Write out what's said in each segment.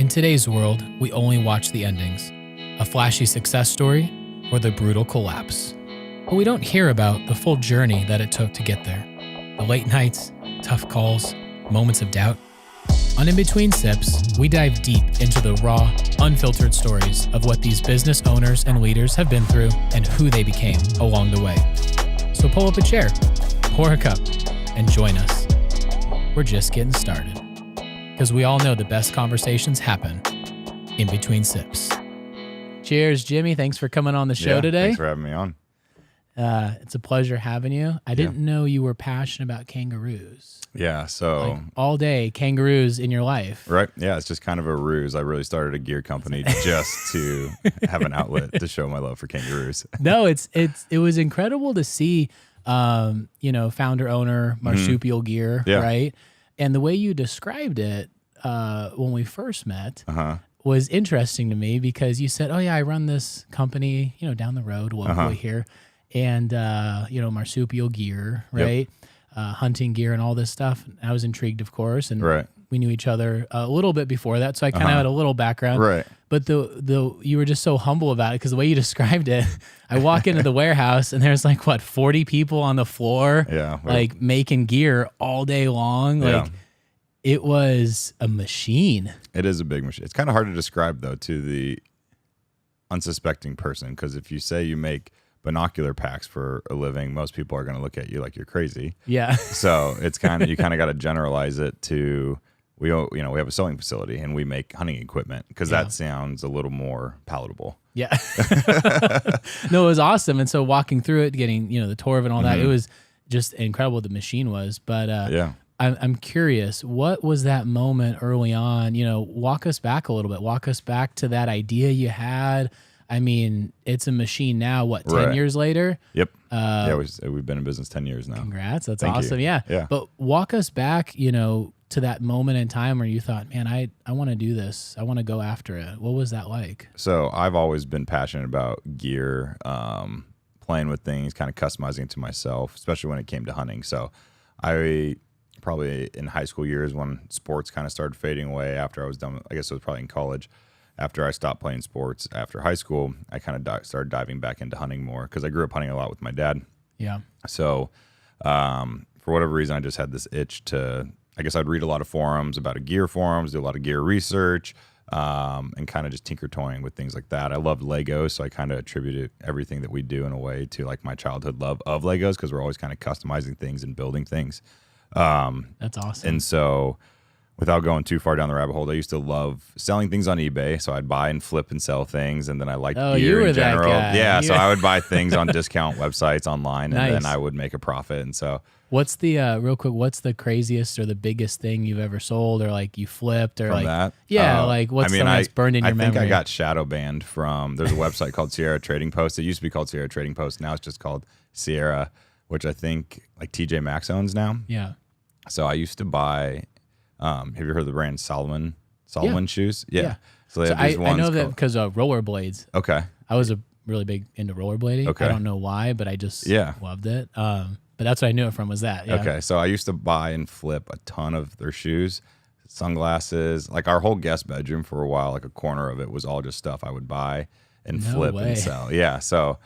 In today's world, we only watch the endings, a flashy success story or the brutal collapse. But we don't hear about the full journey that it took to get there. The late nights, tough calls, moments of doubt. On In Between Sips, we dive deep into the raw, unfiltered stories of what these business owners and leaders have been through and who they became along the way. So pull up a chair, pour a cup, and join us. We're just getting started. Because we all know the best conversations happen in between sips. Cheers, Jimmy. Thanks for coming on the show today. Thanks for having me on. It's a pleasure having you. I didn't know you were passionate about kangaroos. Yeah, so... Like all day, kangaroos in your life. Right, yeah, it's just kind of a ruse. I really started a gear company just to have an outlet to show my love for kangaroos. No, it was incredible to see, founder, owner, Marsupial Gear, right? And the way you described it when we first met was interesting to me because you said, oh, yeah, I run this company, down the road locally here. And, Marsupial Gear, right? Yep. Hunting gear and all this stuff. I was intrigued, of course. And we knew each other a little bit before that. So I kind of had a little background. Right. But you were just so humble about it because the way you described it, I walk into the warehouse and there's 40 people on the floor, making gear all day long. It was a machine. It is a big machine. It's kind of hard to describe though to the unsuspecting person because if you say you make binocular packs for a living, most people are going to look at you like you're crazy. Yeah. So it's you kind of got to generalize it to. We have a sewing facility and we make hunting equipment because that sounds a little more palatable. Yeah. No, it was awesome. And so walking through it, getting, the tour of it and all that, it was just incredible. The machine was, but I'm curious, what was that moment early on? Walk us back a little bit, walk us back to that idea you had. I mean, it's a machine now, 10 years later? Yep. We've been in business 10 years now. Congrats. That's awesome. Yeah. But walk us back, to that moment in time where you thought, man, I want to do this. I want to go after it. What was that like? So I've always been passionate about gear, playing with things, kind of customizing it to myself, especially when it came to hunting. So I probably in high school years when sports kind of started fading away after I was done, I guess it was probably in college. After I stopped playing sports after high school, I kind of started diving back into hunting more because I grew up hunting a lot with my dad. Yeah. So for whatever reason, I just had this itch to, I guess I'd read a lot of forums about gear forums, do a lot of gear research, and kind of just tinker toying with things like that. I loved Legos, so I kind of attributed everything that we do in a way to my childhood love of Legos because we're always kind of customizing things and building things. That's awesome. And so without going too far down the rabbit hole, I used to love selling things on eBay. So I'd buy and flip and sell things. And then I liked gear in general. Yeah. So I would buy things on discount websites online and then I would make a profit. And so what's the, real quick, what's the craziest or the biggest thing you've ever sold or you flipped or from that? Yeah. What's something that's burned in your memory? I think I got shadow banned there's a website called Sierra Trading Post. It used to be called Sierra Trading Post. Now it's just called Sierra, which I think TJ Maxx owns now. Yeah. So I used to buy, have you heard of the brand Salomon shoes? Yeah. So they have these ones. I know that because of rollerblades. Okay. I was really big into rollerblading. Okay. I don't know why, but I just loved it. But that's what I knew it from was that. Yeah. Okay. So I used to buy and flip a ton of their shoes, sunglasses, our whole guest bedroom for a while, a corner of it was all just stuff I would buy and flip and sell. Yeah. So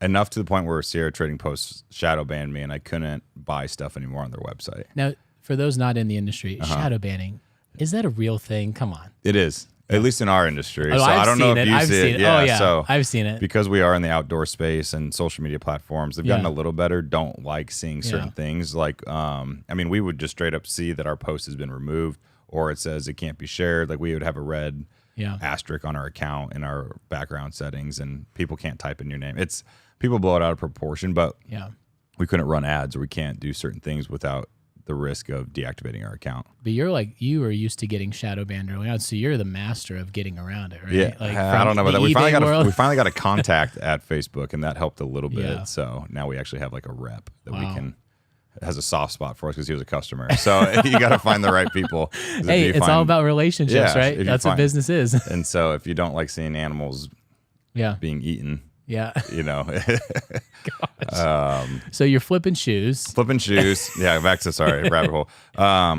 enough to the point where Sierra Trading Post shadow banned me and I couldn't buy stuff anymore on their website. Now, for those not in the industry, shadow banning, is that a real thing? Come on. It is, at least in our industry. So I don't know if you see it. Yeah, so I've seen it. Because we are in the outdoor space and social media platforms, they've gotten a little better. Don't like seeing certain things. We would just straight up see that our post has been removed or it says it can't be shared. We would have a red asterisk on our account in our background settings and people can't type in your name. People blow it out of proportion, but we couldn't run ads or we can't do certain things without the risk of deactivating our account. But you were used to getting shadow banned early on, so you're the master of getting around it, right? Yeah, I don't know about that. We finally got a contact at Facebook, and that helped a little bit. Yeah. So now we actually have a rep that we can has a soft spot for us because he was a customer. So you got to find the right people. Hey, it's all about relationships, right? That's what business is. And so if you don't like seeing animals being eaten, so you're flipping shoes. Back to rabbit hole.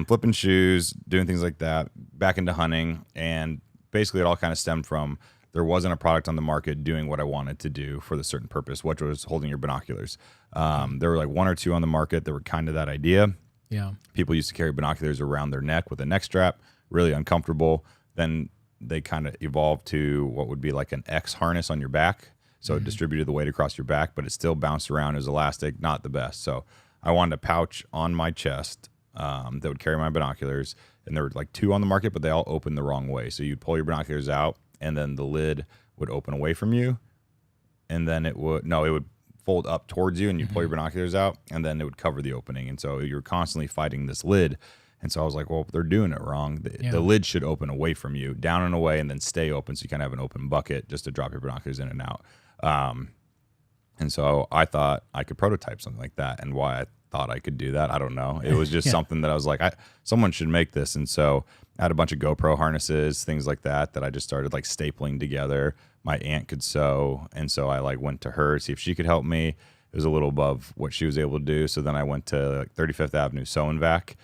Flipping shoes, doing things like that, back into hunting. And basically it all kind of stemmed from there wasn't a product on the market doing what I wanted to do for the certain purpose, which was holding your binoculars. There were like one or two on the market that were kind of that idea. Yeah. People used to carry binoculars around their neck with a neck strap, really uncomfortable. Then they kind of evolved to what would be like an X harness on your back. So it distributed the weight across your back, but it still bounced around. It was elastic, not the best. So I wanted a pouch on my chest that would carry my binoculars. And there were like two on the market, but they all opened the wrong way. So you'd pull your binoculars out, and then the lid would open away from you. And then it would fold up towards you, and you'd pull your binoculars out, and then it would cover the opening. And so you're constantly fighting this lid. And so I was like, well, they're doing it wrong. The lid should open away from you, down and away, and then stay open, so you kind of have an open bucket just to drop your binoculars in and out. And so I thought I could prototype something like that. And why I thought I could do that, I don't know. It was just something that I was like, someone should make this. And so I had a bunch of GoPro harnesses, things like that I just started like stapling together. My aunt could sew, and so I like went to her to see if she could help me. It was a little above what she was able to do. So then I went to like 35th Avenue Sew and Vac,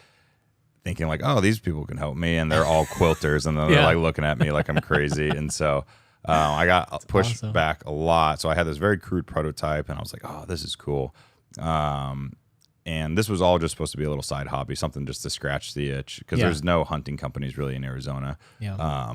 thinking like, oh, these people can help me, and they're all quilters, and then they're like looking at me like I'm crazy. And so I got pushed back a lot. So I had this very crude prototype, and I was like, oh, this is cool. And this was all just supposed to be a little side hobby, something just to scratch the itch, because there's no hunting companies really in Arizona. Yeah.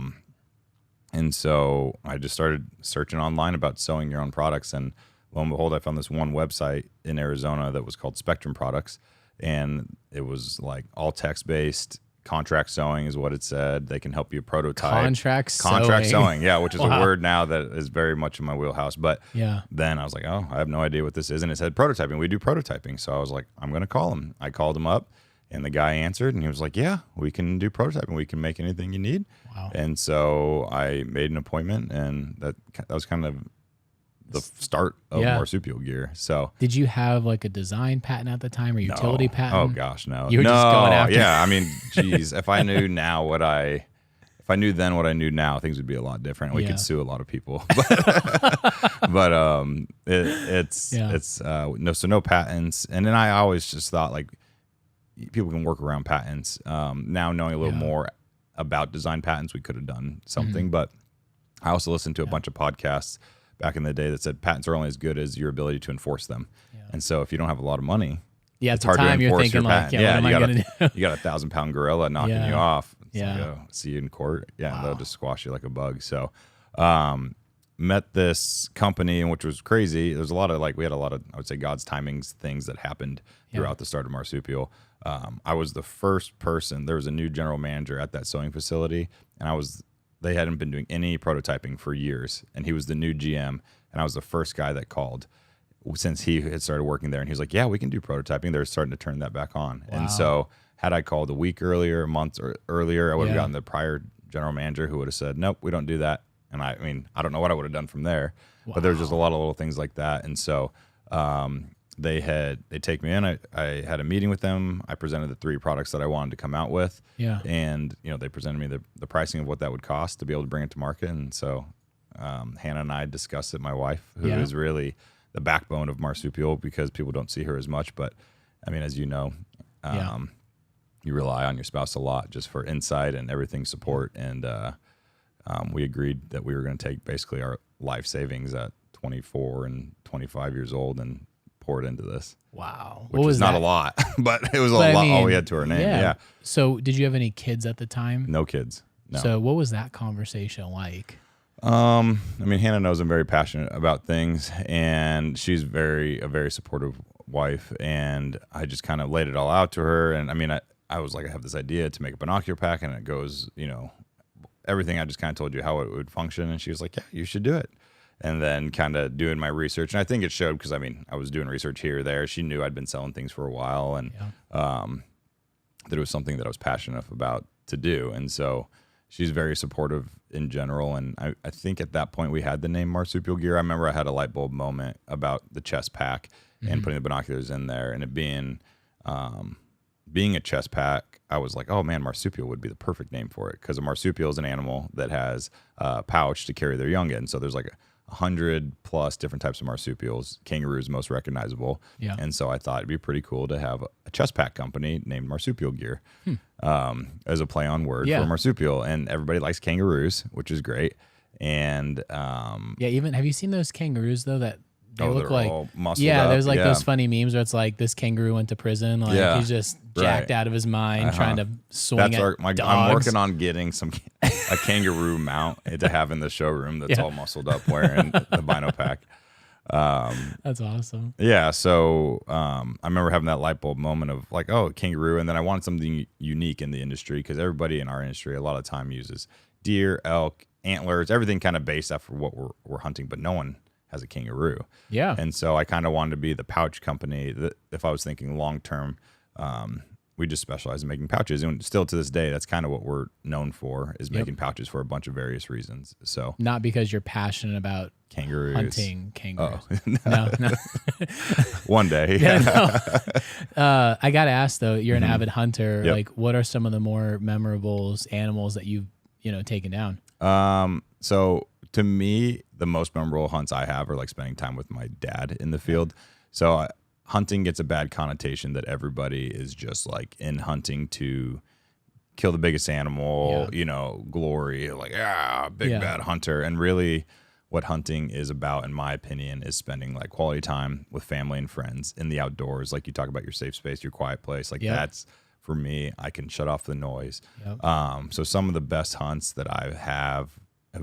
And so I just started searching online about sewing your own products, and lo and behold, I found this one website in Arizona that was called Spectrum Products, and it was like all text-based. Contract sewing is what it said. They can help you prototype. Contract sewing, yeah, which is a word now that is very much in my wheelhouse. But then I was like, oh, I have no idea what this is. And it said prototyping. We do prototyping. So I was like, I'm going to call him. I called him up, and the guy answered, and he was like, yeah, we can do prototyping. We can make anything you need. Wow. And so I made an appointment, and that was kind of the start of Marsupial Gear. So did you have like a design patent at the time, or utility patent? Oh gosh, no. You were just going after. Yeah, I mean, geez, if I knew then what I knew now, things would be a lot different. We could sue a lot of people. But no patents. And then I always just thought like people can work around patents. Now knowing a little more about design patents, we could have done something. But I also listened to a bunch of podcasts back in the day that said patents are only as good as your ability to enforce them. Yeah. And so if you don't have a lot of money, it's hard to enforce your patent. What am I gonna do? You got a 1,000-pound gorilla knocking you off. It's like, oh, see you in court. Yeah, they'll just squash you like a bug. So met this company, which was crazy. There's a lot of we had a lot of, I would say, God's timings things that happened throughout the start of Marsupial. I was the first person. There was a new general manager at that sewing facility, and they hadn't been doing any prototyping for years, and he was the new GM, and I was the first guy that called since he had started working there, and he was like, yeah, we can do prototyping. They're starting to turn that back on. Wow. And so had I called a week earlier, a month earlier, I would have gotten the prior general manager who would have said, nope, we don't do that. And I mean, I don't know what I would have done from there, but there's just a lot of little things like that. And so they take me in. I had a meeting with them. I presented the 3 products that I wanted to come out with. Yeah. And, they presented me the pricing of what that would cost to be able to bring it to market. And so Hannah and I discussed it, my wife, who is really the backbone of Marsupial, because people don't see her as much. But, I mean, as you know, you rely on your spouse a lot just for insight and everything support. And we agreed that we were going to take basically our life savings at 24 and 25 years old and pour it into this. Wow. Which was not a lot, but it was a lot. All we had to our name. Yeah. So did you have any kids at the time? No kids. No. So what was that conversation like? I mean, Hannah knows I'm very passionate about things, and she's a very supportive wife. And I just kind of laid it all out to her. And I mean, I was like, I have this idea to make a binocular pack, and it goes, everything I just kind of told you how it would function. And she was like, yeah, you should do it. And then kind of doing my research. And I think it showed, because I mean, I was doing research here or there. She knew I'd been selling things for a while, and that it was something that I was passionate about to do. And so she's very supportive in general. And I think at that point we had the name Marsupial Gear. I remember I had a light bulb moment about the chest pack and putting the binoculars in there, and it being a chest pack. I was like, oh man, Marsupial would be the perfect name for it, because a marsupial is an animal that has a pouch to carry their young in. So there's like 100+ different types of marsupials. Kangaroos most recognizable. Yeah. And so I thought it'd be pretty cool to have a chest pack company named Marsupial Gear as a play on word for marsupial. And everybody likes kangaroos, which is great. And even have you seen those kangaroos though that they look like all muscled up. There's like those funny memes where it's like this kangaroo went to prison, like he's just jacked out of his mind trying to swing at dogs. I'm working on getting a kangaroo mount to have in the showroom that's all muscled up wearing the Bino Pack. That's awesome. Yeah, so I remember having that light bulb moment of like, oh, kangaroo, and then I wanted something unique in the industry because everybody in our industry a lot of time uses deer, elk, antlers, everything kind of based off of what we're hunting, but no one has a kangaroo. Yeah. And so I kind of wanted to be the pouch company that if I was thinking long term, we just specialize in making pouches. And still to this day, that's kind of what we're known for is making pouches for a bunch of various reasons. So not because you're passionate about kangaroos. Hunting kangaroos. Oh. No. One day. I got to ask though, you're an avid hunter. Like what are some of the more memorable animals that you've, taken down? So to me, the most memorable hunts I have are like spending time with my dad in the field. So hunting gets a bad connotation that everybody is just like in hunting to kill the biggest animal, glory, like, big bad hunter. And really what hunting is about, in my opinion, is spending like quality time with family and friends in the outdoors. Like you talk about your safe space, your quiet place. Like that's, for me, I can shut off the noise. So some of the best hunts that I have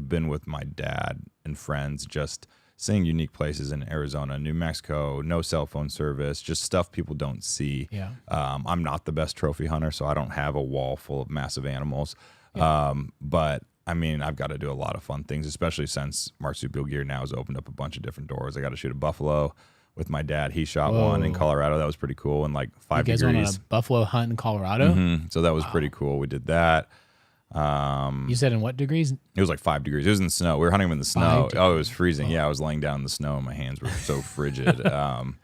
been with my dad and friends, just seeing unique places in Arizona, New Mexico, no cell phone service, just stuff people don't see. I'm not the best trophy hunter, so I don't have a wall full of massive animals. But I mean, I've got to do a lot of fun things, especially since Marsupial Gear now has opened up a bunch of different doors. I got to shoot a buffalo with my dad. He shot one in Colorado. That was pretty cool. And like 5 degrees. You guys went on a buffalo hunt in Colorado? So that was pretty cool. We did that. You said in what degrees? It was like 5 degrees. It was in the snow. We were hunting them in the snow. Oh, it was freezing. Yeah, I was laying down in the snow and my hands were so frigid.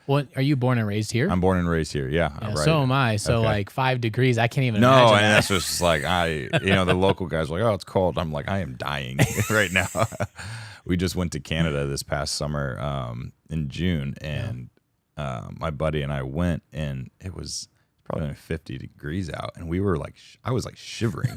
What, are you born and raised here? I'm born and raised here. Yeah. Right. So am I. So like 5 degrees, I can't even imagine. No, and that's just like the local guys are like, oh, it's cold. I'm like, I am dying right now. We just went to Canada this past summer in June, and my buddy and I went, and it was probably only 50 degrees out, and we were like, I was like shivering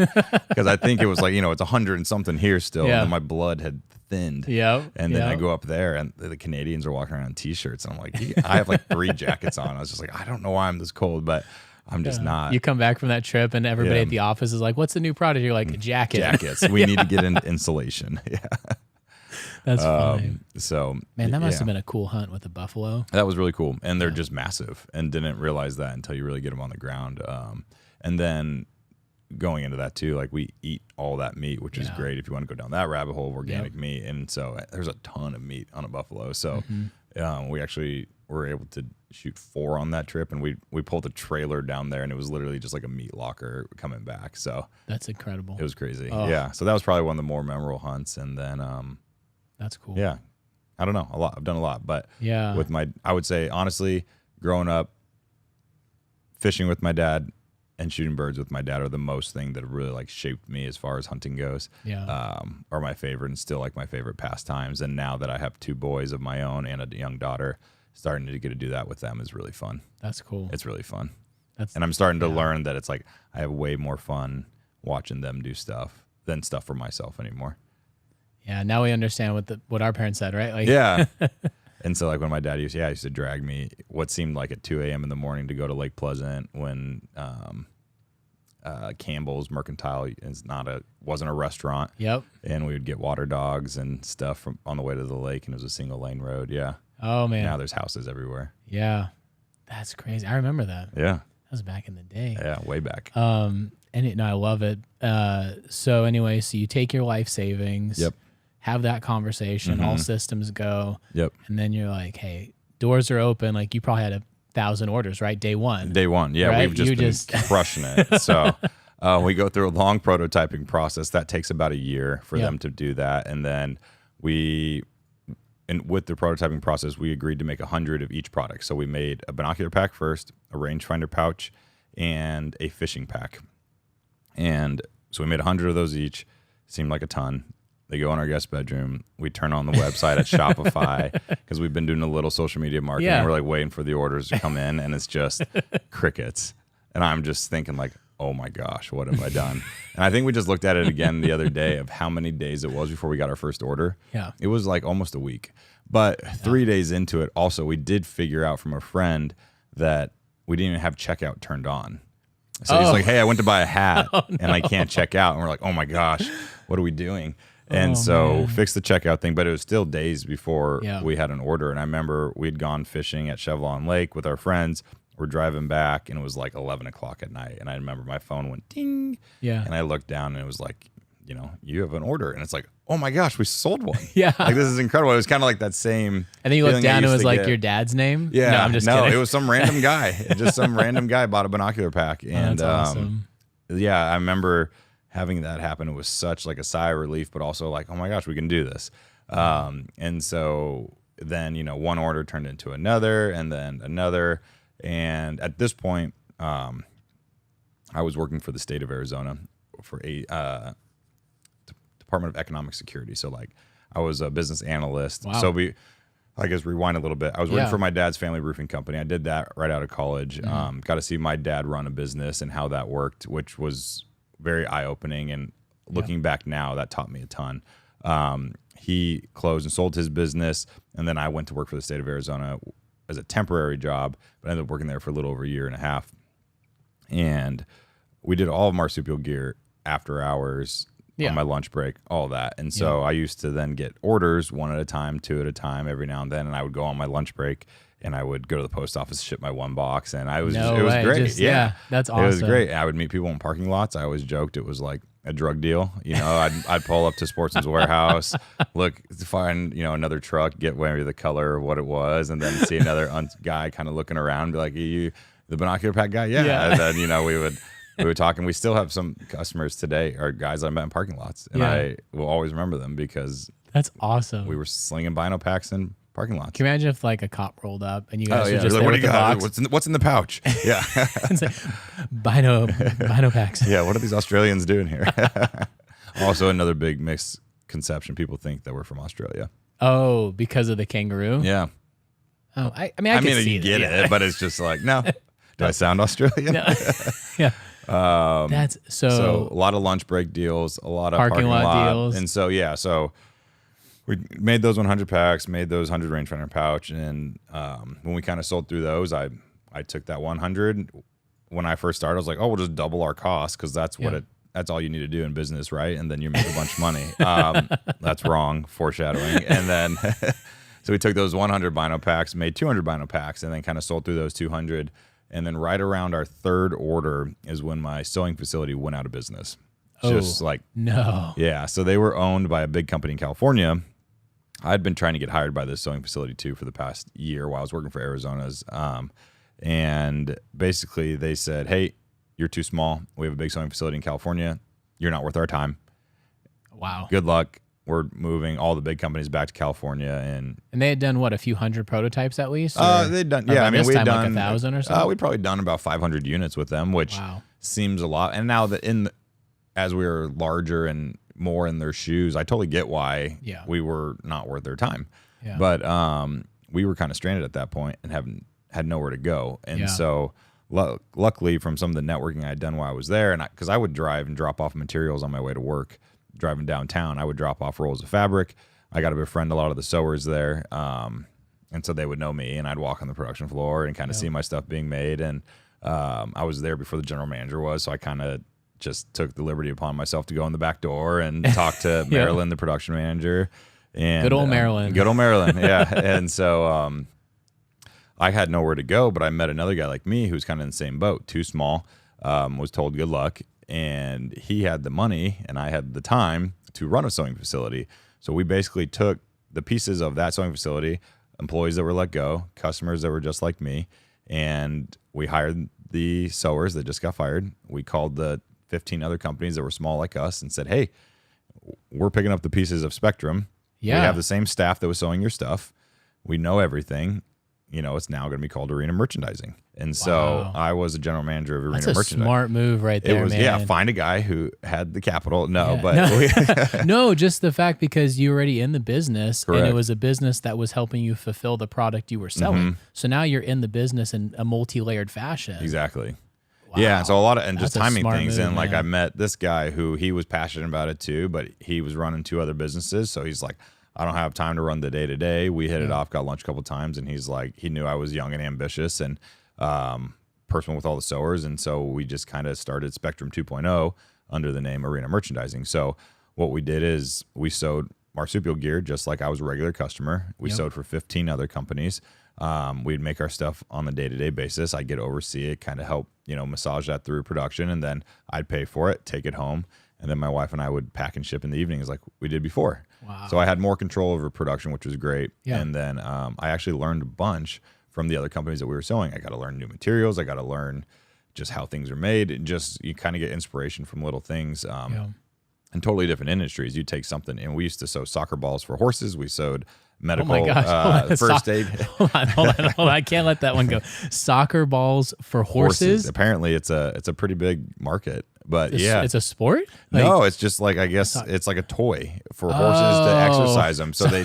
because I think it was like, it's 100 and something here still, and my blood had thinned. And then I go up there, and the Canadians are walking around in t-shirts, and I'm like, I have like 3 jackets on. I was just like, I don't know why I'm this cold, but I'm just not. You come back from that trip, and everybody at the office is like, "What's the new product?" You're like, "A jacket." Jackets. We need to get into insulation. That's funny. So man, that must have been a cool hunt with the buffalo. That was really cool, and they're just massive, and didn't realize that until you really get them on the ground. And then going into that too, like we eat all that meat, which is great if you want to go down that rabbit hole of organic meat. And so there's a ton of meat on a buffalo. So we actually were able to shoot 4 on that trip, and we pulled a trailer down there, and it was literally just like a meat locker coming back. So that's incredible. It was crazy. Yeah. So that was probably one of the more memorable hunts, and then that's cool. Yeah. I don't know. I've done a lot, but with I would say honestly, growing up, fishing with my dad and shooting birds with my dad are the most thing that really like shaped me as far as hunting goes. Are my favorite and still like my favorite pastimes. And now that I have 2 boys of my own and a young daughter, starting to get to do that with them is really fun. That's cool. It's really fun. And I'm starting to learn that it's like I have way more fun watching them do stuff than stuff for myself anymore. Yeah, now we understand what our parents said, right? Like, and so like when my dad used to drag me what seemed like at 2 a.m. in the morning to go to Lake Pleasant when Campbell's Mercantile wasn't a restaurant. And we would get water dogs and stuff from on the way to the lake, and it was a single lane road. Oh man. Now there's houses everywhere. That's crazy. I remember that. That was back in the day. Yeah, way back. And I love it. So anyway, so you take your life savings. Have that conversation, all systems go. And then you're like, hey, doors are open. Like you probably had 1,000 orders, right? Day one. Yeah. Right? We've just been crushing it. So we go through a long prototyping process. That takes about a year for them to do that. And then with the prototyping process, we agreed to make 100 of each product. So we made a binocular pack first, a rangefinder pouch, and a fishing pack. And so we made 100 of those each. Seemed like a ton. They go in our guest bedroom. We turn on the website at Shopify because we've been doing a little social media marketing. Yeah. We're like waiting for the orders to come in, and it's just crickets. And I'm just thinking like, oh my gosh, what have I done? And I think we just looked at it again the other day of how many days it was before we got our first order. Yeah. It was like almost a week. But 3 days into it, also, we did figure out from a friend that we didn't even have checkout turned on. So he's like, hey, I went to buy a hat and I can't check out. And we're like, oh my gosh, what are we doing? And fixed the checkout thing, but it was still days before we had an order. And I remember we'd gone fishing at Chevelon Lake with our friends. We're driving back, and it was like 11 o'clock at night. And I remember my phone went ding. Yeah. And I looked down, and it was like, you know, you have an order. And it's like, oh my gosh, we sold one. Yeah. Like, this is incredible. It was kind of like that same. And then you looked down, and it was like your dad's name? Yeah. No, I'm just kidding. It was some random guy. Just some random guy bought a binocular pack. And that's awesome. Yeah, I remember having that happen. It was such like a sigh of relief, but also like, oh my gosh, we can do this. And so then, you know, one order turned into another, and then another. And at this point, I was working for the state of Arizona for a Department of Economic Security. So like I was a business analyst. Wow. So I guess rewind a little bit. I was working for my dad's family roofing company. I did that right out of college. Got to see my dad run a business and how that worked, which was very eye-opening. And looking back now, that taught me a ton. He closed and sold his business, and then I went to work for the state of Arizona as a temporary job, but I ended up working there for a little over a year and a half. And we did all of Marsupial Gear after hours, on my lunch break, all that. And so I used to then get orders one at a time, two at a time every now and then. And I would go on my lunch break and I would go to the post office, ship my one box. And it was great. That's awesome. It was great. I would meet people in parking lots. I always joked it was like a drug deal. You know, I'd pull up to Sportsman's Warehouse, look to find, you know, another truck, get maybe the color or what it was, and then see another guy kind of looking around, be like, "Are you the binocular pack guy?" Yeah. And then, you know, we would talk, and we still have some customers today, or guys I met in parking lots, and I will always remember them because that's awesome. We were slinging bino packs in parking lots. Can you imagine if like a cop rolled up and you guys were just like, there what with do you the got? box? What's in the pouch? Yeah. It's like, bino packs. Yeah, what are these Australians doing here? Also, another big misconception. People think that we're from Australia. Oh, because of the kangaroo? Yeah. Oh, I mean, I can see you get it, but it's just like, no. Do I sound Australian? No. Yeah. That's so a lot of lunch break deals, a lot of parking lot deals. And so we made those 100 packs, made those 100 rangefinder pouch. And when we kind of sold through those, I took that 100. When I first started, I was like, oh, we'll just double our cost because that's that's all you need to do in business, right? And then you make a bunch of money. That's wrong, foreshadowing. And then so we took those 100 bino packs, made 200 bino packs, and then kind of sold through those 200. And then right around our third order is when my sewing facility went out of business. Just like, no. Yeah. So they were owned by a big company in California. I'd been trying to get hired by this sewing facility too for the past year while I was working for Arizona's. And basically they said, hey, you're too small. We have a big sewing facility in California. You're not worth our time. Wow. Good luck. We're moving all the big companies back to California. And they had done what, a few hundred prototypes at least? They'd done, yeah. I mean, we'd done like 1,000 or something. We'd probably done about 500 units with them, which seems a lot. And now that as we were larger and more in their shoes, I totally get why we were not worth their time. Yeah. But we were kind of stranded at that point and had nowhere to go. And so luckily from some of the networking I had done while I was there, and because I would drive and drop off materials on my way to work, driving downtown, I would drop off rolls of fabric. I got to befriend a lot of the sewers there. And so they would know me, and I'd walk on the production floor and kind of see my stuff being made. And I was there before the general manager was, so I kind of just took the liberty upon myself to go in the back door and talk to Marilyn, the production manager. And good old Marilyn. Good old Marilyn, yeah. And so I had nowhere to go, but I met another guy like me who's kind of in the same boat, too small, was told good luck. And he had the money and I had the time to run a sewing facility. So we basically took the pieces of that sewing facility, employees that were let go, customers that were just like me, and we hired the sewers that just got fired. We called the 15 other companies that were small like us and said, hey, we're picking up the pieces of Spectrum. Yeah. We have the same staff that was sewing your stuff. We know everything. You know, it's now going to be called Arena Merchandising. And so I was a general manager of arena That's a merchandise. smart move right there, It was, man. find a guy who had the capital. No, Yeah. but No, just the fact because you're already in the business and it Correct. was a business that was helping you fulfill the product you were selling. So now you're in the business in a multi-layered fashion. Exactly. Yeah, so a lot of and just That's a timing smart things. move, And like man. I met this guy who he was passionate about it too, but he was running 2 other businesses. So he's like, I don't have time to run the day to day. We hit it off, got lunch a couple times, and he's like, he knew I was young and ambitious and personal with all the sewers, and so we just kind of started Spectrum 2.0 under the name Arena Merchandising. So what we did is we sewed Marsupial Gear just like I was a regular customer. We sewed for 15 other companies. We'd make our stuff on a day-to-day basis. I'd get to oversee it, kind of help, massage that through production, and then I'd pay for it, take it home, and then my wife and I would pack and ship in the evenings like we did before. Wow. So I had more control over production, which was great. Yeah. And then I actually learned a bunch from the other companies that we were sewing. I got to learn new materials. I got to learn just how things are made, and just you kind of get inspiration from little things. In totally different industries, you take something, and we used to sew soccer balls for horses. We sewed medical Oh my gosh. first aid. Hold on. I can't let that one go. Soccer balls for horses? Apparently, it's a pretty big market. But It's a sport? No, it's just like, I guess it's like a toy for horses to exercise them. So they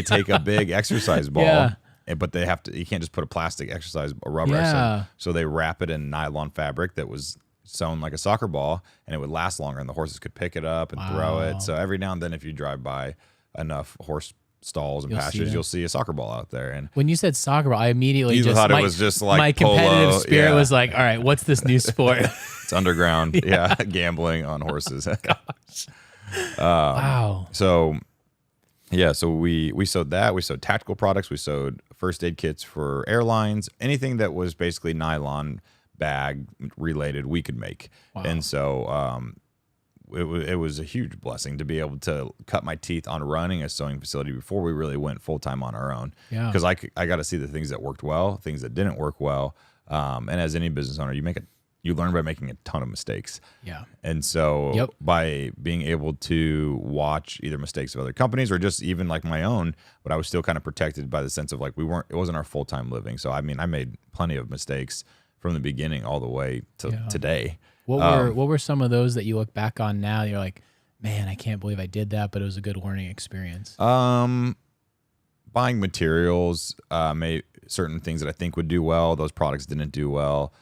take a big exercise ball. Yeah. But they have to. You can't just put a plastic exercise or rubber. Yeah. So they wrap it in nylon fabric that was sewn like a soccer ball, and it would last longer, and the horses could pick it up and throw it. So every now and then, if you drive by enough horse stalls and pastures, you'll see a soccer ball out there. And when you said soccer ball, I immediately you just thought it was just like my competitive polo. spirit Yeah. was like, all right, what's this new sport? It's underground, gambling on horses. Wow. So we sewed that. We sewed tactical products. We sewed first aid kits for airlines. Anything that was basically nylon bag related, we could make. Wow. And so it was a huge blessing to be able to cut my teeth on running a sewing facility before we really went full time on our own. Yeah. Because I got to see the things that worked well, things that didn't work well. And as any business owner, you learn by making a ton of mistakes. Yeah. And so by being able to watch either mistakes of other companies or just even like my own, but I was still kind of protected by the sense of like it wasn't our full-time living. So I mean, I made plenty of mistakes from the beginning all the way to today. What were some of those that you look back on now? You're like, man, I can't believe I did that, but it was a good learning experience. Buying materials, certain things that I think would do well, those products didn't do well.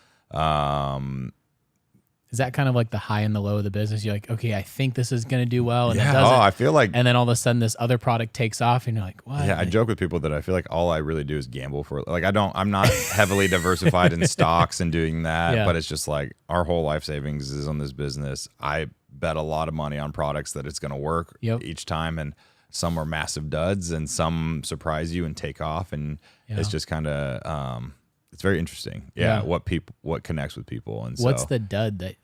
Is that kind of like the high and the low of the business? You're like, okay, I think this is going to do well, and it Oh, doesn't. I feel like, And then all of a sudden, this other product takes off, and you're like, what? I joke with people that I feel like all I really do is gamble for. Like I'm not heavily diversified in stocks and doing that, but it's just like our whole life savings is on this business. I bet a lot of money on products that it's going to work each time, and some are massive duds, and some surprise you and take off, and it's just kind of it's very interesting. What connects with people. And what's the dud that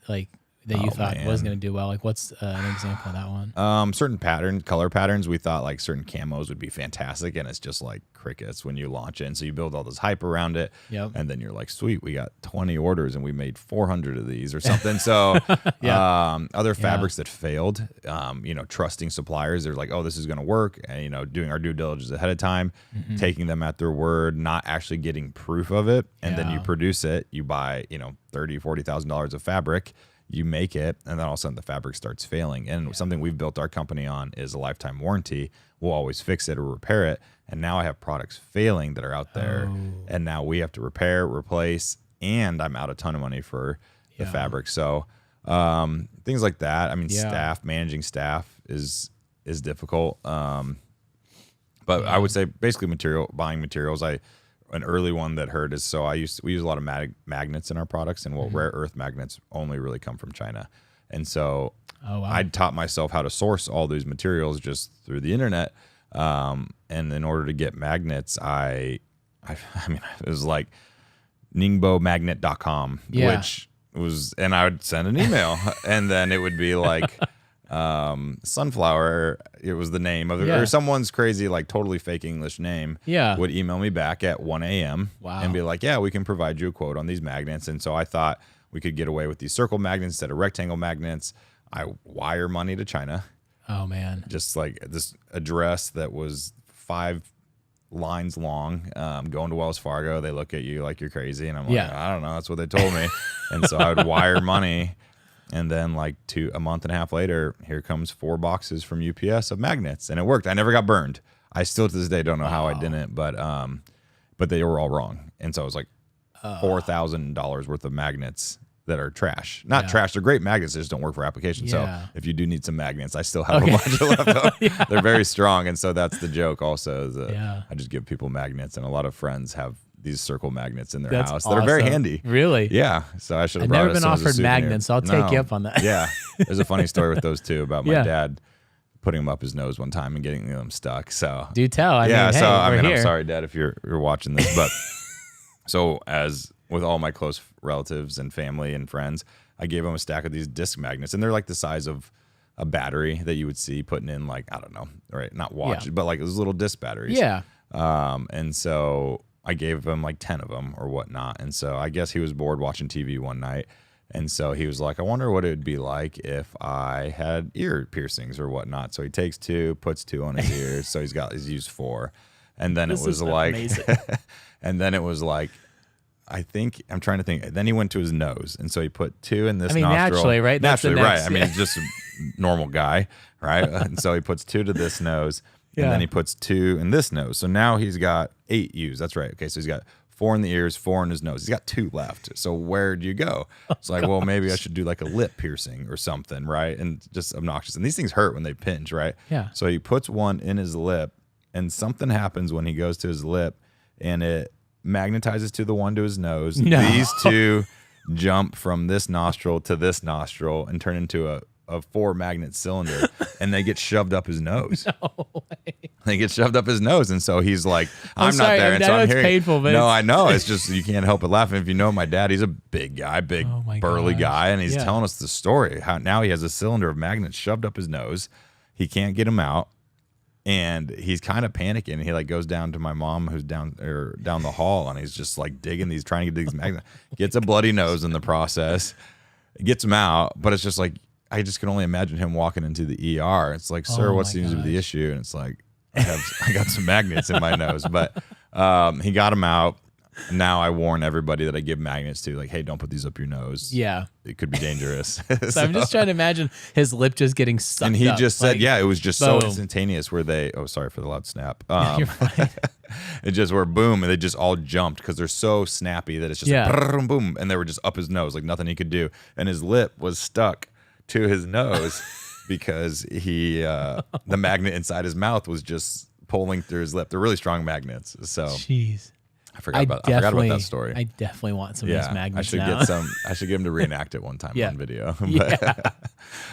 you thought was man. going to do well? Like, what's an example of that one? Certain color patterns, we thought like certain camos would be fantastic, and it's just like crickets when you launch it. And so you build all this hype around it, and then you're like, sweet, we got 20 orders and we made 400 of these or something. So other fabrics that failed, trusting suppliers, they're like, oh, this is going to work, and doing our due diligence ahead of time, taking them at their word, not actually getting proof of it, and then you produce it, you buy $30,000-$40,000 of fabric, you make it, and then all of a sudden the fabric starts failing. And something we've built our company on is a lifetime warranty. We'll always fix it or repair it. And now I have products failing that are out there, and now we have to repair, replace, and I'm out a ton of money for the fabric. So things like that. I mean, managing staff is difficult. But I would say basically buying materials. An early one that hurt is we use a lot of magnets in our products, and rare earth magnets only really come from China. And so I taught myself how to source all these materials just through the internet. And in order to get magnets, I mean, it was like ningbomagnet.com, which was, and I would send an email and then it would be like, Sunflower, it was the name of it, or someone's crazy, like totally fake English name, would email me back at 1 a.m. and be like, we can provide you a quote on these magnets. And so I thought we could get away with these circle magnets instead of rectangle magnets. I wire money to China. Oh man. Just like this address that was 5 lines long, going to Wells Fargo. They look at you like you're crazy. And I'm like, I don't know. That's what they told me. And so I would wire money. And then like a month and a half later, here comes 4 boxes from UPS of magnets. And it worked. I never got burned. I still to this day don't know how I didn't, but they were all wrong. And so it was like $4,000 worth of magnets that are trash. Not trash. They're great magnets. They just don't work for applications. So if you do need some magnets, I still have a bunch left over. They're very strong. And so that's the joke also. Is that I just give people magnets. And a lot of friends have these circle magnets in their house that are very handy. Really? Yeah. So I should have I've brought never been offered magnets. So I'll take you up on that. Yeah. There's a funny story with those too about my dad putting them up his nose one time and getting them stuck. So do tell. I mean, I'm sorry, Dad, if you're watching this, but so as with all my close relatives and family and friends, I gave them a stack of these disc magnets, and they're like the size of a battery that you would see putting in, like, I don't know, right? Not watches, but like those little disc batteries. Yeah. And so I gave him like 10 of them or whatnot. And so I guess he was bored watching TV one night. And so he was like, I wonder what it would be like if I had ear piercings or whatnot. So he takes 2, puts 2 on his ears. So he's used 4. And then it was like, and then it was like, I'm trying to think. Then he went to his nose. And so he put 2 in this nostril. Naturally, right? Naturally, right. I mean, he's just a normal guy, right? And so he puts 2 to this nose. And then he puts 2 in this nose. So now he's got 8 U's. That's right. Okay, so he's got 4 in the ears, 4 in his nose. He's got 2 left. So where do you go? It's like, well, maybe I should do like a lip piercing or something, right? And just obnoxious. And these things hurt when they pinch, right? Yeah. So he puts one in his lip, and something happens when he goes to his lip, and it magnetizes to the one to his nose. No. These 2 jump from this nostril to this nostril and turn into a 4-magnet cylinder, and they get shoved up his nose. No way. They get shoved up his nose, and so he's like, I'm sorry, not there. And so I'm hearing, painful, but no, I know. It's just, you can't help but laugh. And if you know my dad, he's a big guy, burly guy, and he's telling us the story. How now he has a cylinder of magnets shoved up his nose. He can't get him out, and he's kind of panicking. He like goes down to my mom, who's down the hall, and he's just like trying to get these magnets. Gets a bloody nose in the process. Gets him out, but it's just like, I just can only imagine him walking into the ER. It's like, sir, what seems to be the issue? And it's like, I got some magnets in my nose. But he got him out. Now I warn everybody that I give magnets to, like, hey, don't put these up your nose. Yeah. It could be dangerous. So I'm just trying to imagine his lip just getting sucked And he up, just said, it was just so boom. instantaneous where sorry for the loud snap. You're fine. It just where boom, and they just all jumped because they're so snappy that it's just like, boom, and they were just up his nose, like nothing he could do. And his lip was stuck to his nose because the magnet inside his mouth was just pulling through his lip. They're really strong magnets. So jeez. I forgot about that story. I definitely want some of these magnets. I should now. get some. I should get him to reenact it one time on video.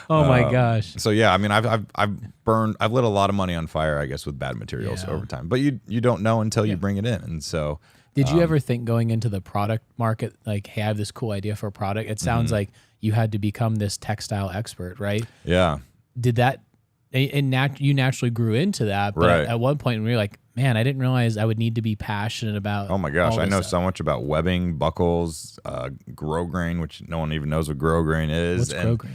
Oh my gosh. So yeah, I mean, I've lit a lot of money on fire, I guess, with bad materials over time. But you don't know until you bring it in. And so, did you ever think going into the product market, like, hey, I have this cool idea for a product? It sounds like you had to become this textile expert, right? Yeah. Did that? And you naturally grew into that, but at one point we were like, man, I didn't realize I would need to be passionate about. Oh my gosh, I know so much about webbing, buckles, grosgrain, which no one even knows what grosgrain is. What's grosgrain?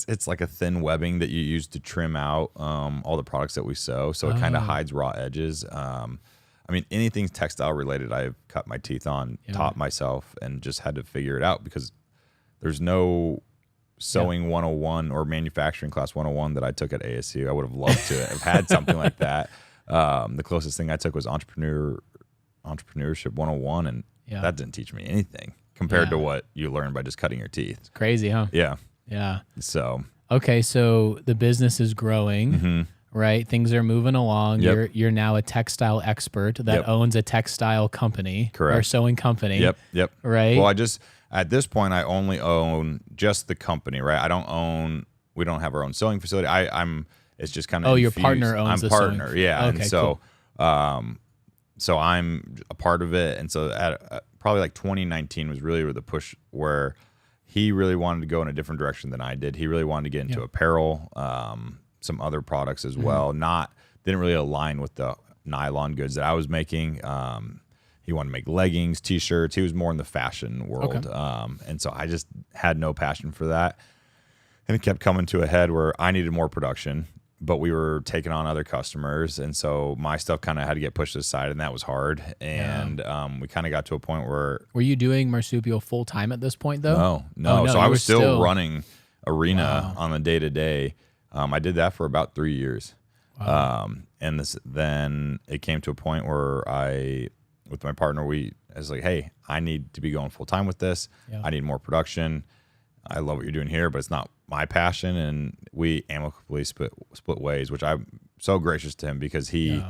It's like a thin webbing that you use to trim out all the products that we sew, so it kind of hides raw edges. I mean, anything textile related, I've cut my teeth on, taught myself, and just had to figure it out because there's no sewing 101 or manufacturing class 101 that I took at ASU. I would have loved to have had something like that. The closest thing I took was entrepreneurship 101, and that didn't teach me anything compared to what you learn by just cutting your teeth. It's crazy, huh? Yeah. Yeah. So okay, so the business is growing, right? Things are moving along. Yep. You're now a textile expert that owns a textile company, correct, or sewing company. Yep. Right. Well, at this point I only own just the company, right? We don't have our own sewing facility. It's just kind of your partner owns the partner, sewing. yeah. Okay, and so, so I'm a part of it. And so at probably like 2019 was really where the push, where he really wanted to go in a different direction than I did. He really wanted to get into apparel, some other products as well. Didn't really align with the nylon goods that I was making. He wanted to make leggings, t-shirts. He was more in the fashion world. And so I just had no passion for that. And it kept coming to a head where I needed more production, but we were taking on other customers, and so my stuff kind of had to get pushed aside, and that was hard. And we kind of got to a point where were you doing Marsupial full time at this point though? No. So I was still running Arena on the day to day. I did that for about 3 years. Wow. And then it came to a point where with my partner, I was like, hey, I need to be going full time with this. Yeah. I need more production. I love what you're doing here, but it's not my passion. And we amicably split ways, which I'm so gracious to him because he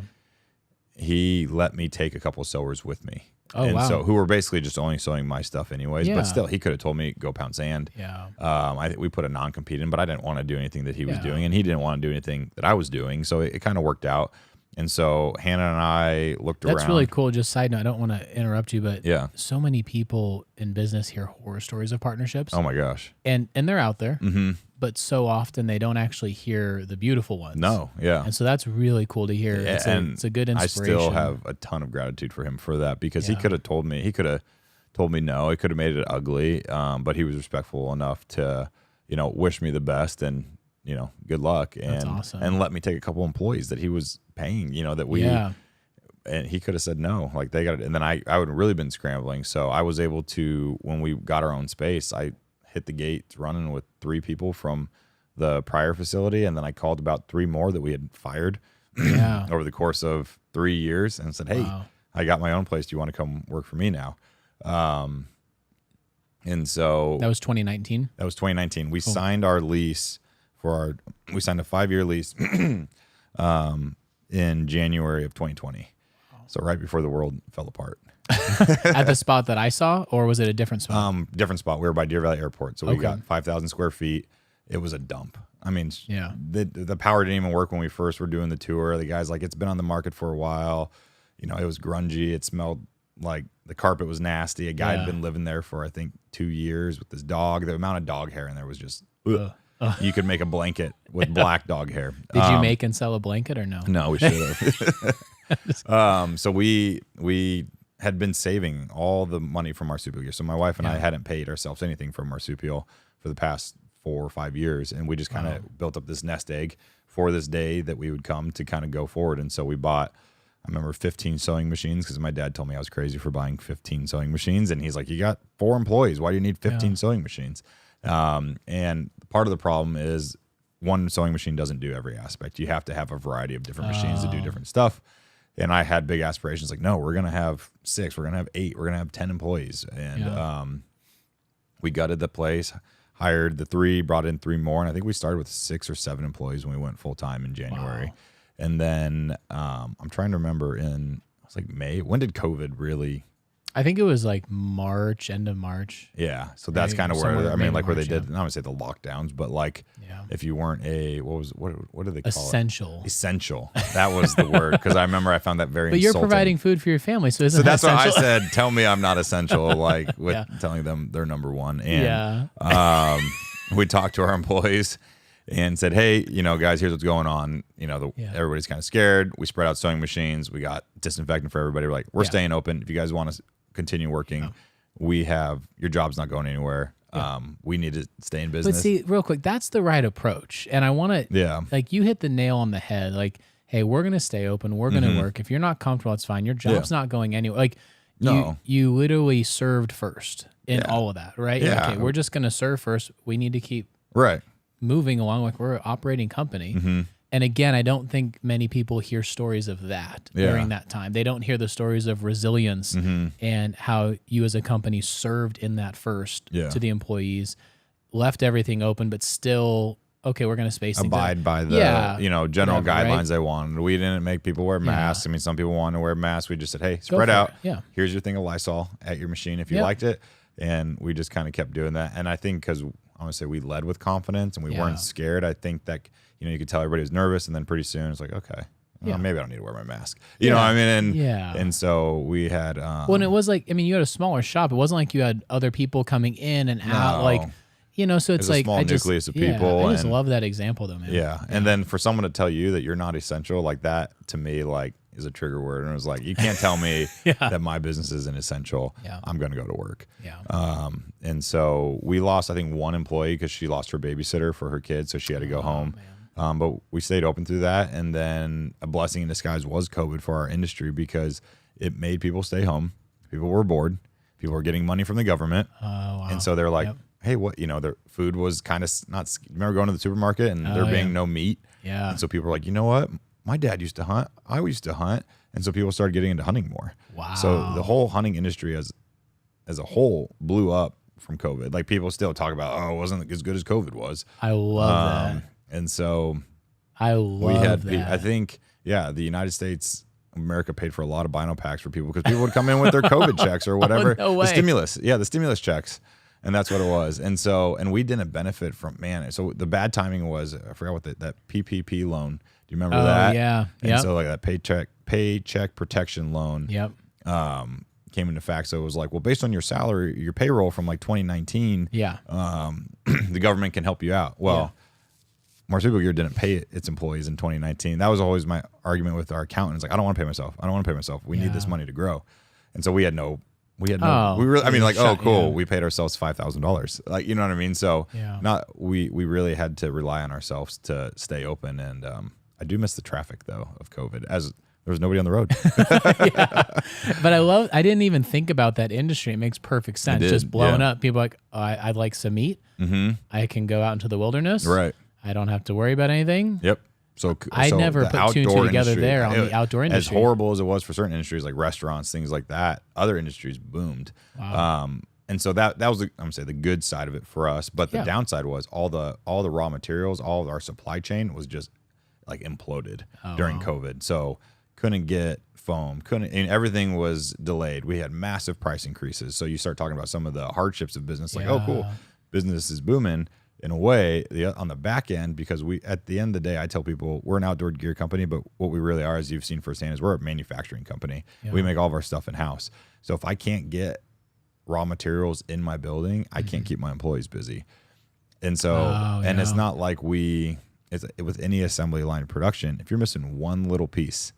let me take a couple of sewers with me. Oh, and wow. so who were basically just only sewing my stuff anyways, but still he could have told me go pound sand. Yeah. I think we put a non-compete in, but I didn't want to do anything that he was doing, and he didn't want to do anything that I was doing. So it kind of worked out. And so Hannah and I looked around. That's really cool. Just side note, I don't want to interrupt you, but so many people in business hear horror stories of partnerships. Oh my gosh. And they're out there, mm-hmm. but so often they don't actually hear the beautiful ones. No, yeah. And so that's really cool to hear. Yeah, it's a good inspiration. I still have a ton of gratitude for him for that because he could have told me no. He could have made it ugly, but he was respectful enough to, wish me the best and, good luck and let me take a couple employees that he was paying, that we, and he could have said no, like they got it. And then I would have really been scrambling. So I was able to, when we got our own space, I hit the gates running with 3 people from the prior facility. And then I called about 3 more that we had fired over the course of 3 years and said, hey, I got my own place. Do you want to come work for me now? And so that was 2019. That was 2019. We signed our lease we signed a 5-year lease in January of 2020. So right before the world fell apart. At the spot that I saw, or was it a different spot? Different spot. We were by Deer Valley Airport. So we got 5,000 square feet. It was a dump. I mean, the power didn't even work when we first were doing the tour. The guy's like, it's been on the market for a while. It was grungy. It smelled like the carpet was nasty. A guy had been living there for, I think, 2 years with his dog. The amount of dog hair in there was just... You could make a blanket with black dog hair. Did you make and sell a blanket or no? No, we should have. So we had been saving all the money from Marsupial Gear. So my wife and I hadn't paid ourselves anything from Marsupial for the past 4 or 5 years. And we just kind of built up this nest egg for this day that we would come to kind of go forward. And so we bought, I remember 15 sewing machines because my dad told me I was crazy for buying 15 sewing machines. And he's like, you got 4 employees. Why do you need 15 sewing machines? And part of the problem is one sewing machine doesn't do every aspect. You have to have a variety of different machines to do different stuff. And I had big aspirations like, no, we're going to have 6, we're going to have 8, we're going to have 10 employees. And we gutted the place, hired the 3, brought in 3 more. And I think we started with 6 or 7 employees when we went full time in January. Wow. And then I'm trying to remember it was like May. When did COVID really... I think it was like March, end of March. Yeah. So that's kind of where, where they did, not to say the lockdowns, but like if you weren't what do they call Essential. it? Essential. That was the word. Because I remember I found that very But insulting. You're providing food for your family. So isn't that's essential? what I said. Tell me I'm not essential, like with telling them they're number one. And we talked to our employees and said, hey, guys, here's what's going on. Everybody's kind of scared. We spread out sewing machines. We got disinfectant for everybody. We're like, we're staying open. If you guys want to continue working, your job's not going anywhere. We need to stay in business. But see, real quick, that's the right approach. And I want to, like you hit the nail on the head. Like, hey, we're going to stay open. We're going to work. If you're not comfortable, it's fine. Your job's not going anywhere. Like you literally served first in all of that, right? Yeah. Okay, we're just going to serve first. We need to keep moving along. Like we're an operating company. Mm-hmm. And again, I don't think many people hear stories of that during that time. They don't hear the stories of resilience and how you as a company served in that first to the employees, left everything open, but still, okay, we're going to space things abide by the general guidelines they wanted. We didn't make people wear masks. I mean, some people wanted to wear masks. We just said, hey, spread out. Yeah. Here's your thing of Lysol at your machine if you liked it. And we just kind of kept doing that. And I think because I want to say we led with confidence and we weren't scared, I think that you could tell everybody was nervous, and then pretty soon it's like, okay, maybe I don't need to wear my mask. You know what I mean? And so we had. Well, and it was like, I mean, you had a smaller shop. It wasn't like you had other people coming in and out. Like, so it's like a small nucleus of people. I just love that example, though, man. Yeah, and then for someone to tell you that you're not essential, like that to me, like is a trigger word, and it was like, you can't tell me that my business isn't essential. I'm going to go to work. And so we lost, I think, 1 employee because she lost her babysitter for her kids, so she had to go home. But we stayed open through that. And then a blessing in disguise was COVID for our industry because it made people stay home. People were bored. People were getting money from the government. Wow. And so they're like, hey, what, their food was kind of not, remember going to the supermarket and there being no meat. Yeah. And so people were like, you know what? My dad used to hunt. I used to hunt. And so people started getting into hunting more. Wow. So the whole hunting industry as a whole blew up from COVID. Like people still talk about, it wasn't as good as COVID was. I love that. And so I love that. I think, the United States, America paid for a lot of bino packs for people because people would come in with their COVID checks or whatever. No way. The stimulus. The stimulus checks. And that's what it was. And so, and we didn't benefit from, so the bad timing was, I forgot what that PPP loan. Do you remember that? Yeah. And so like that paycheck protection loan. Yep. Came into fact. So it was like, well, based on your salary, your payroll from like 2019, the government can help you out. Well, Marsupial Gear didn't pay its employees in 2019. That was always my argument with our accountant. It's like, I don't want to pay myself. We need this money to grow. And so we really, I mean, like, cool. We paid ourselves $5,000. Like, you know what I mean? So we really had to rely on ourselves to stay open. And I do miss the traffic though of COVID as there was nobody on the road. But I didn't even think about that industry. It makes perfect sense. Just blowing up. People are like, I'd like some meat. Mm-hmm. I can go out into the wilderness. Right. I don't have to worry about anything. Yep. So I never put two and two together there on the outdoor industry. As horrible as it was for certain industries like restaurants, things like that, other industries boomed. Wow. And so that was I'm gonna say the good side of it for us. But the downside was all the raw materials, all of our supply chain was just like imploded during COVID. So couldn't get foam, and everything was delayed. We had massive price increases. So you start talking about some of the hardships of business, like, oh, cool, business is booming. In a way, on the back end, because at the end of the day, I tell people we're an outdoor gear company, but what we really are, as you've seen firsthand, is we're a manufacturing company. Yeah. We make all of our stuff in house. So if I can't get raw materials in my building, I can't keep my employees busy. And so, it's not like with any assembly line production, if you're missing one little piece,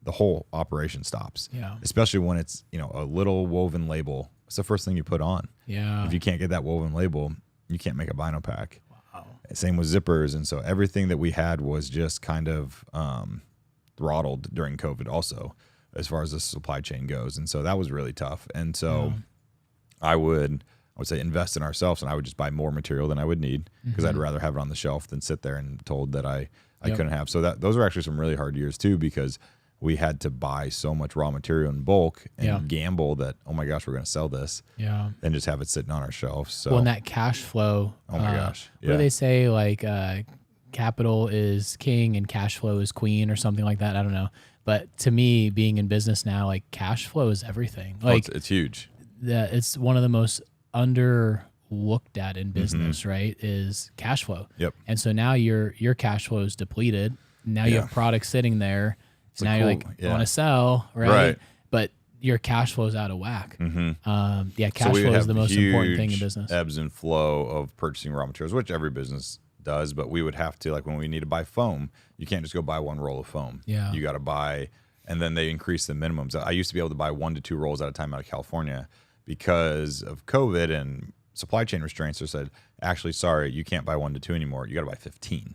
the whole operation stops. Yeah. Especially when it's a little woven label. It's the first thing you put on. Yeah. If you can't get that woven label, you can't make a bino pack. Wow. Same with zippers. And so everything that we had was just kind of throttled during COVID also, as far as the supply chain goes. And so that was really tough. And so I would say invest in ourselves, and I would just buy more material than I would need because I'd rather have it on the shelf than sit there and told that I couldn't have. So those were actually some really hard years too, because we had to buy so much raw material in bulk and gamble that, oh my gosh, we're going to sell this. Yeah. And just have it sitting on our shelves. So, well, and that cash flow. Oh my gosh. What do they say? Like capital is king and cash flow is queen or something like that. I don't know. But to me, being in business now, like cash flow is everything. Like it's huge. It's one of the most underlooked at in business, right? Is cash flow. Yep. And so now your cash flow is depleted. Now you have products sitting there. So now you're like, I want to sell, right? But your cash flow is out of whack. Cash flow is the most important thing in business. Ebbs and flow of purchasing raw materials, which every business does. But we would have to, like when we need to buy foam, you can't just go buy one roll of foam. Yeah. You got to buy, and then they increase the minimums. I used to be able to buy 1 to 2 rolls at a time out of California because of COVID and supply chain restraints. They said, actually, sorry, you can't buy 1 to 2 anymore. You got to buy 15.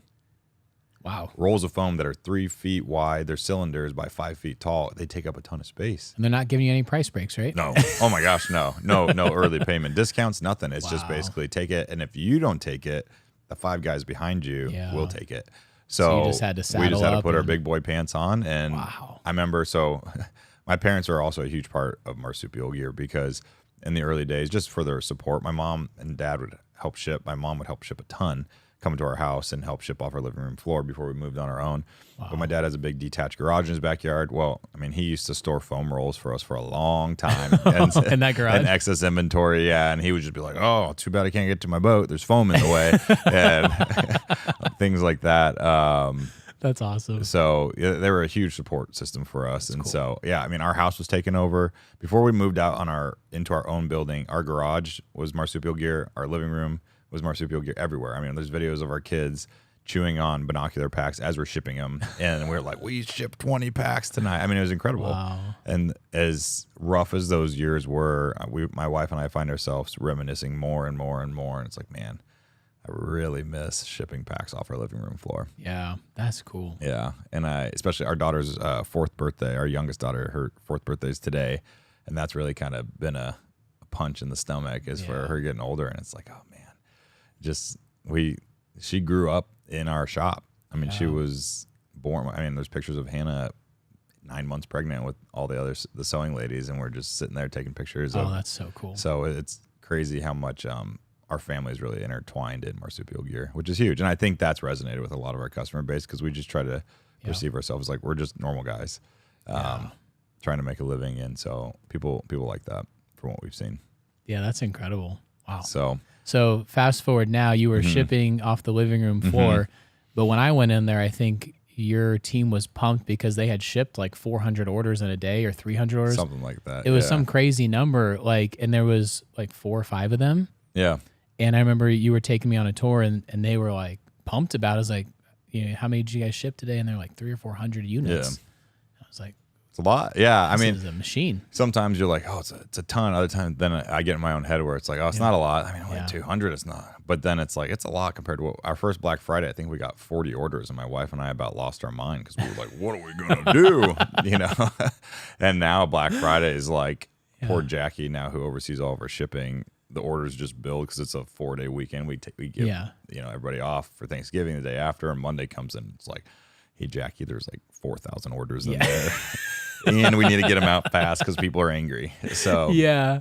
Wow. Rolls of foam that are 3 feet wide, they're cylinders by 5 feet tall. They take up a ton of space. And they're not giving you any price breaks, right? No. Oh my gosh, no early payment discounts, nothing. It's just basically take it. And if you don't take it, the 5 guys behind you will take it. So you just had to saddle we just had to put up our big boy pants on. And I remember, my parents are also a huge part of Marsupial Gear because in the early days, just for their support, my mom and dad would help ship. My mom would help ship a ton, come to our house and help ship off our living room floor before we moved on our own. Wow. But my dad has a big detached garage in his backyard. Well, I mean, he used to store foam rolls for us for a long time. And, in that garage? And excess inventory, and he would just be like, oh, too bad I can't get to my boat. There's foam in the way. And things like that. That's awesome. So they were a huge support system for us. That's cool. So, I mean, our house was taken over. Before we moved out into our own building, our garage was Marsupial Gear. Our living room was Marsupial Gear everywhere. I mean, there's videos of our kids chewing on binocular packs as we're shipping them. And we're like, we shipped 20 packs tonight. I mean, it was incredible. Wow. And as rough as those years were, my wife and I find ourselves reminiscing more and more and more. And it's like, man, I really miss shipping packs off our living room floor. Yeah, that's cool. Yeah, and especially our daughter's fourth birthday, our youngest daughter, her fourth birthday is today, and that's really kind of been a punch in the stomach as for her getting older. And it's like, oh man, she grew up in our shop. I mean, she was born. I mean, there's pictures of Hannah 9 months pregnant with all the sewing ladies, and we're just sitting there taking pictures. Oh, that's so cool. So it's crazy how much our family is really intertwined in Marsupial Gear, which is huge. And I think that's resonated with a lot of our customer base because we just try to perceive ourselves like we're just normal guys trying to make a living. And so people like that from what we've seen. Yeah, that's incredible. Wow. So fast forward now, you were shipping off the living room floor, but when I went in there, I think your team was pumped because they had shipped like 400 orders in a day or 300 orders. Something like that. It was some crazy number, and there was like 4 or 5 of them. Yeah. And I remember you were taking me on a tour, and they were like pumped about it. I was like, how many did you guys ship today? And they're like 300 or 400 units. Yeah. I was like, it's a lot. Yeah. I mean, it's a machine. Sometimes you're like, oh, it's a ton. Other times, then I get in my own head where it's like, oh, it's not a lot. I mean, only 200 is not. But then it's like, it's a lot compared to our first Black Friday. I think we got 40 orders, and my wife and I about lost our mind because we were like, what are we going to do? And now Black Friday is like, poor Jackie now who oversees all of our shipping. The orders just build because it's a 4-day weekend. We give everybody off for Thanksgiving the day after, and Monday comes in. It's like, hey Jackie, there's like 4,000 orders in there, and we need to get them out fast because people are angry. So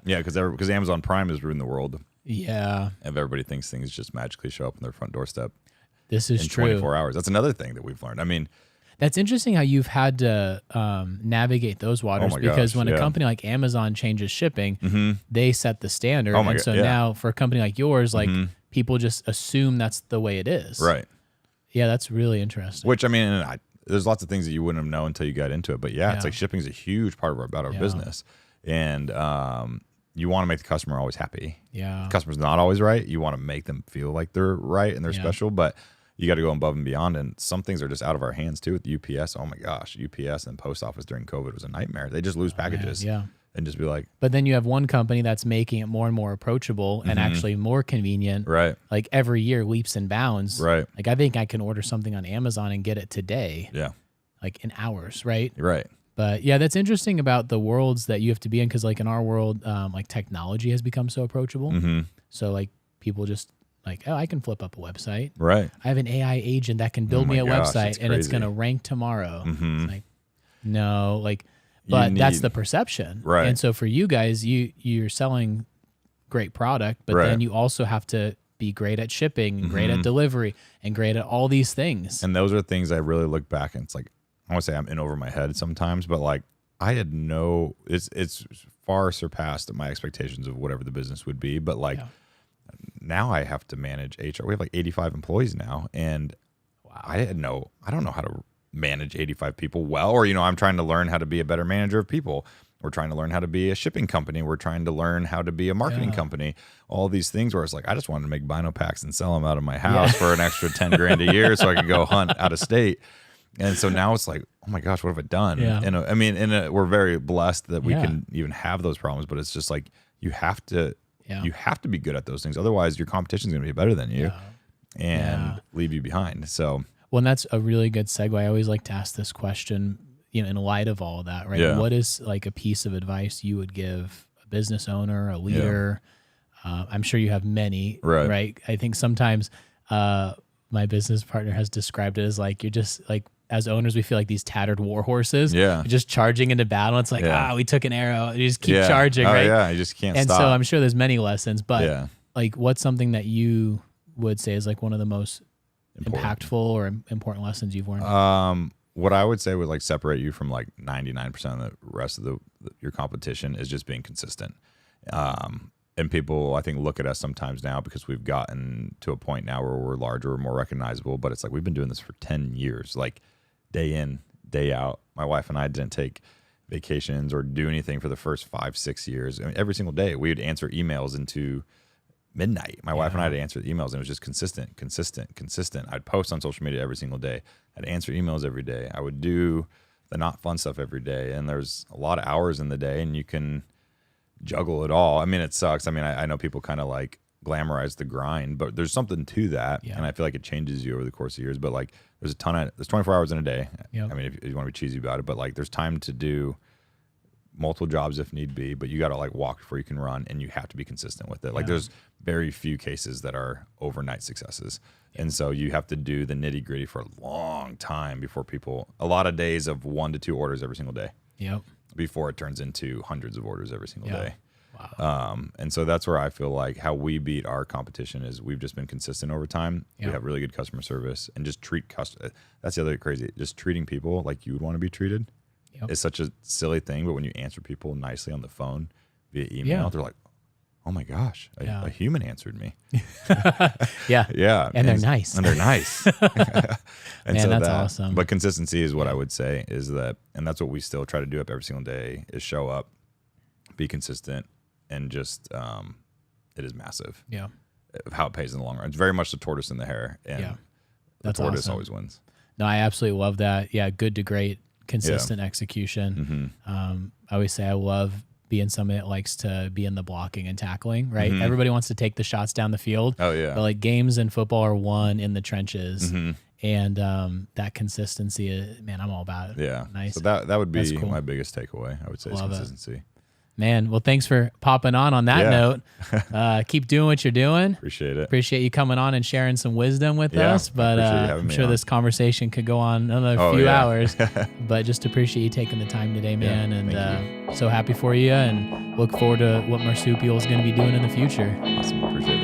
because Amazon Prime has ruined the world. Yeah, and everybody thinks things just magically show up on their front doorstep. This is in true. 24 hours. That's another thing that we've learned. I mean. That's interesting how you've had to navigate those waters because when a company like Amazon changes shipping, they set the standard. And so now for a company like yours, like people just assume that's the way it is. Right. Yeah, that's really interesting. Which, I mean, there's lots of things that you wouldn't have known until you got into it. But it's like shipping is a huge part of our business. And you want to make the customer always happy. Yeah. The customer's not always right. You want to make them feel like they're right and they're special. But you got to go above and beyond, and some things are just out of our hands too. With UPS, oh my gosh, UPS and post office during COVID was a nightmare. They just lose packages, and just be like. But then you have one company that's making it more and more approachable and actually more convenient. Right. Like every year, leaps and bounds. Right. Like I think I can order something on Amazon and get it today. Yeah. Like in hours, right? Right. But yeah, that's interesting about the worlds that you have to be in because like in our world, like technology has become so approachable. So like people just. Like, oh, I can flip up a website. Right. I have an AI agent that can build me a website and it's going to rank tomorrow. It's like, no, like, but that's the perception. Right. And so for you guys, you're selling great product, but then you also have to be great at shipping and great at delivery and great at all these things. And those are things I really look back and it's like, I want to say I'm in over my head sometimes, but like I had it's far surpassed my expectations of whatever the business would be. But like, now I have to manage HR. We have like 85 employees now, and I don't know how to manage 85 people well. Or I'm trying to learn how to be a better manager of people. We're trying to learn how to be a shipping company. We're trying to learn how to be a marketing company. All these things where it's like I just wanted to make Bino packs and sell them out of my house for an extra 10 grand a year, so I could go hunt out of state. And so now it's like, oh my gosh, what have I done? Yeah. And I mean, we're very blessed that we can even have those problems. But it's just like you have to. You have to be good at those things. Otherwise, your competition is going to be better than you and leave you behind. So, well, and that's a really good segue. I always like to ask this question, in light of all of that, right? Yeah. What is like a piece of advice you would give a business owner, a leader? I'm sure you have many, right? I think sometimes my business partner has described it as like you're just like, as owners, we feel like these tattered war horses, just charging into battle. It's like, we took an arrow. You just keep charging, right? Yeah, you just can't stop. And so I'm sure there's many lessons, but like what's something that you would say is like one of the most impactful or important lessons you've learned? What I would say would like separate you from like 99% of the rest of your competition is just being consistent. And people, I think, look at us sometimes now because we've gotten to a point now where we're larger, more recognizable, but it's like we've been doing this for 10 years, like day in, day out. My wife and I didn't take vacations or do anything for the first 5-6 years. I mean, every single day we would answer emails into midnight. My wife and I had to answer the emails, and it was just consistent. I'd post on social media every single day. I'd answer emails every day. I would do the not fun stuff every day. And there's a lot of hours in the day, and you can juggle it all. I mean, it sucks. I mean, I know people kind of like glamorize the grind, but there's something to that. Yeah. And I feel like it changes you over the course of years. But like there's 24 hours in a day. Yep. I mean, if you want to be cheesy about it, but like there's time to do multiple jobs if need be, but you got to like walk before you can run, and you have to be consistent with it. Like there's very few cases that are overnight successes. And so you have to do the nitty gritty for a long time before a lot of days of 1 to 2 orders every single day. Yep. Before it turns into hundreds of orders every single day. Wow. And so that's where I feel like how we beat our competition is we've just been consistent over time. We have really good customer service, and just treat that's the other crazy. Just treating people like you would want to be treated is such a silly thing. But when you answer people nicely on the phone via email, they're like, oh my gosh, a human answered me. Yeah. Yeah. And they're nice. And they're nice. And Man, so that's awesome. But consistency is what I would say is that, and that's what we still try to do up every single day, is show up, be consistent, and just, it is massive. Yeah. How it pays in the long run. It's very much the tortoise and the hare. And the tortoise always wins. No, I absolutely love that. Yeah. Good to great, consistent execution. I always say I love being somebody that likes to be in the blocking and tackling, right? Everybody wants to take the shots down the field. Oh, yeah. But like games in football are won in the trenches. And that consistency, man, I'm all about it. Yeah. Nice. So that would be cool. my biggest takeaway, I would say, is consistency. Man, well, thanks for popping on that note. Keep doing what you're doing. Appreciate it. Appreciate you coming on and sharing some wisdom with us. But I'm sure this conversation could go on another few hours. But just appreciate you taking the time today, man. And so happy for you, and look forward to what Marsupial is going to be doing in the future. Awesome. Appreciate it.